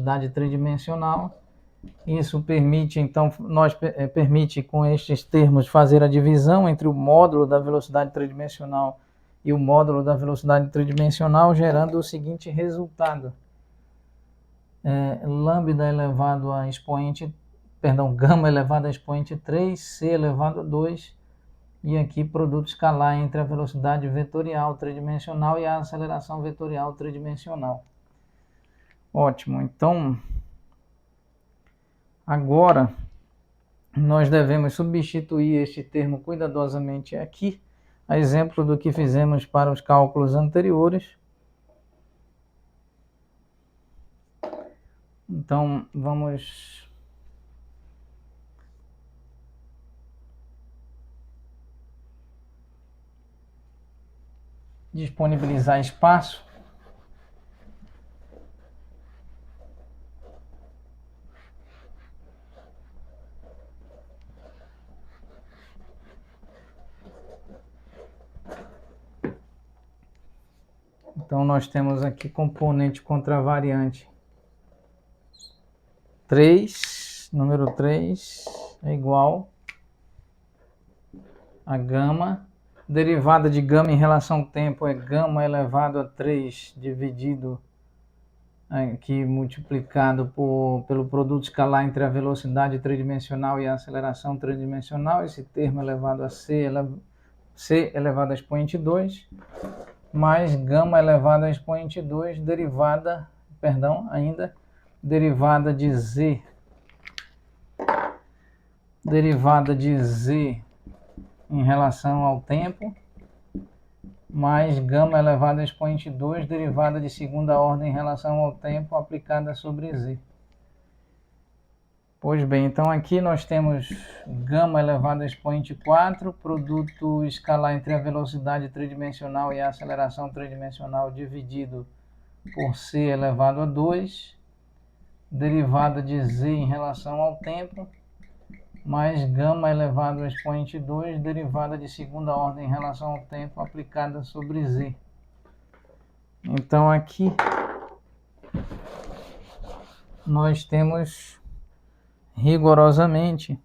velocidade tridimensional. Isso permite, então, permite com estes termos fazer a divisão entre o módulo da velocidade tridimensional e o módulo da velocidade tridimensional, gerando o seguinte resultado. Lambda elevado a expoente, gama elevado a expoente 3, C elevado a 2, e aqui produto escalar entre a velocidade vetorial tridimensional e a aceleração vetorial tridimensional. Ótimo, então agora nós devemos substituir este termo cuidadosamente aqui, a exemplo do que fizemos para os cálculos anteriores. Então vamos disponibilizar espaço. Então nós temos aqui componente contravariante 3, número 3 é igual a gama, derivada de gama em relação ao tempo é gama elevado a 3 dividido aqui multiplicado pelo produto escalar entre a velocidade tridimensional e a aceleração tridimensional, esse termo elevado a C elevado a expoente 2, mais gama elevado a expoente 2, derivada de Z. Derivada de Z em relação ao tempo, mais gama elevado a expoente 2, derivada de segunda ordem em relação ao tempo, aplicada sobre Z. Pois bem, então aqui nós temos gama elevado a expoente 4, produto escalar entre a velocidade tridimensional e a aceleração tridimensional dividido por C elevado a 2, derivada de Z em relação ao tempo, mais gama elevado a expoente 2, derivada de segunda ordem em relação ao tempo, aplicada sobre Z. Então aqui nós temos rigorosamente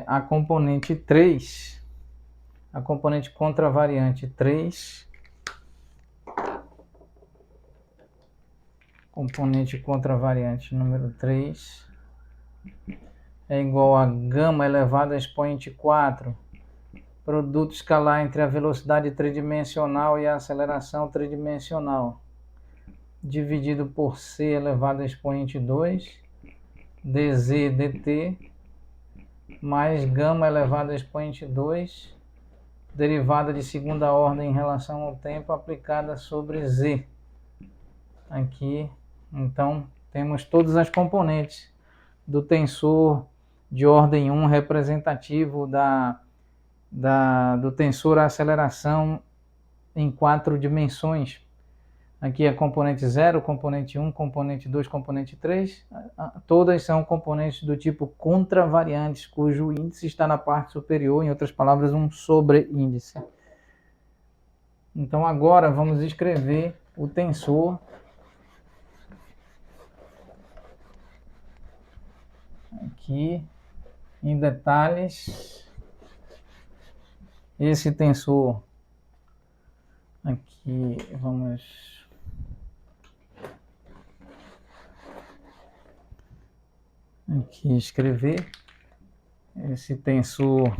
a componente 3, a componente contravariante 3, componente contravariante número 3, é igual a gama elevado a expoente 4, produto escalar entre a velocidade tridimensional e a aceleração tridimensional, dividido por C elevado a expoente 2, dz dt, mais gama elevado a expoente 2, derivada de segunda ordem em relação ao tempo, aplicada sobre Z. Aqui, então, temos todas as componentes do tensor de ordem 1 representativo do tensor aceleração em 4 dimensões. Aqui é componente 0, componente 1, componente 2, componente 3. Todas são componentes do tipo contravariantes, cujo índice está na parte superior, em outras palavras, um sobreíndice. Então agora vamos escrever o tensor aqui em detalhes. Esse tensor aqui, vamos aqui escrever esse tensor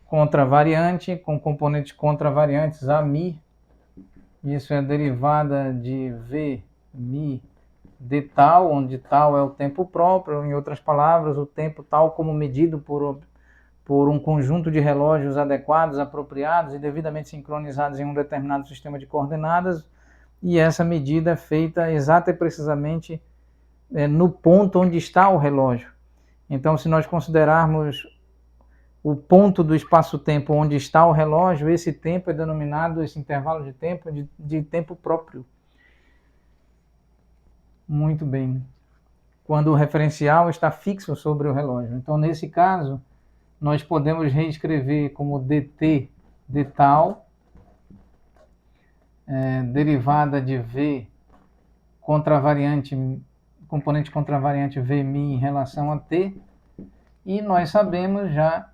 contravariante com componentes contravariantes AμI. Isso é derivada de Vμ de tal, onde tal é o tempo próprio, em outras palavras, o tempo tal como medido por um conjunto de relógios adequados, apropriados e devidamente sincronizados em um determinado sistema de coordenadas, e essa medida é feita exata e precisamente no ponto onde está o relógio. Então, se nós considerarmos o ponto do espaço-tempo onde está o relógio, esse tempo é denominado, esse intervalo de tempo, de tempo próprio. Muito bem. Quando o referencial está fixo sobre o relógio. Então, nesse caso, nós podemos reescrever como dt de tal derivada de V contra a variante, componente contra a variante Vmin em relação a T, e nós sabemos já